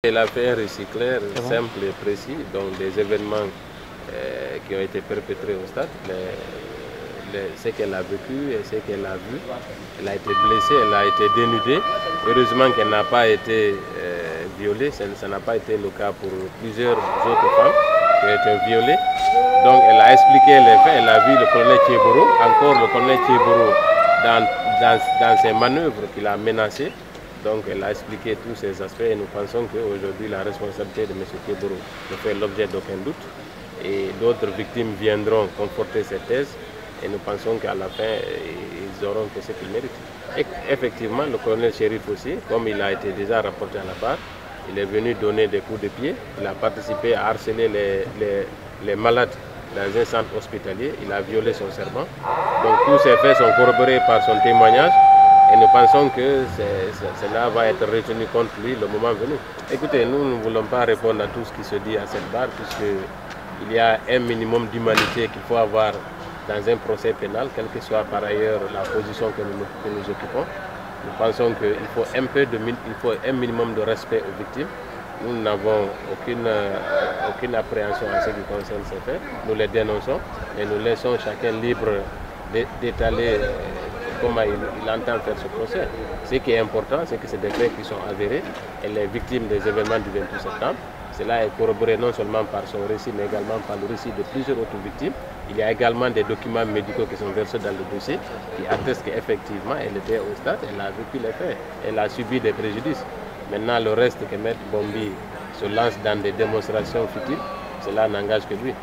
Elle a fait un récyclaire simple et précis, donc des événements qui ont été perpétrés au stade, ce qu'elle a vécu et ce qu'elle a vu. Elle a été blessée, elle a été dénudée. Heureusement qu'elle n'a pas été violée, ça n'a pas été le cas pour plusieurs autres femmes qui ont été violées. Donc elle a expliqué les faits, elle a vu le colonel Thieboro, encore le colonel Thieboro dans ses manœuvres qu'il a menacées. Donc elle a expliqué tous ces aspects et nous pensons qu'aujourd'hui la responsabilité de M. Thieboro ne fait l'objet d'aucun doute. Et d'autres victimes viendront conforter cette thèse et nous pensons qu'à la fin ils auront que ce qu'ils méritent. Et effectivement, le colonel Chérif aussi, comme il a été déjà rapporté à la barre, il est venu donner des coups de pied, il a participé à harceler les malades dans un centre hospitalier, il a violé son serment. Donc tous ces faits sont corroborés par son témoignage. Et nous pensons que cela va être retenu contre lui le moment venu. Écoutez, nous ne voulons pas répondre à tout ce qui se dit à cette barre, puisqu'il y a un minimum d'humanité qu'il faut avoir dans un procès pénal, quelle que soit par ailleurs la position que nous occupons. Nous pensons qu'il faut un minimum de respect aux victimes. Nous n'avons aucune appréhension en ce qui concerne ces faits. Nous les dénonçons et nous laissons chacun libre d'étaler comment il entend faire ce procès. Ce qui est important, c'est que c'est des faits qui sont avérés et les victimes des événements du 28 septembre. Cela est corroboré non seulement par son récit, mais également par le récit de plusieurs autres victimes. Il y a également des documents médicaux qui sont versés dans le dossier qui attestent qu'effectivement, elle était au stade, elle a vécu les faits, elle a subi des préjudices. Maintenant, le reste que M. Bombi se lance dans des démonstrations futiles, cela n'engage que lui.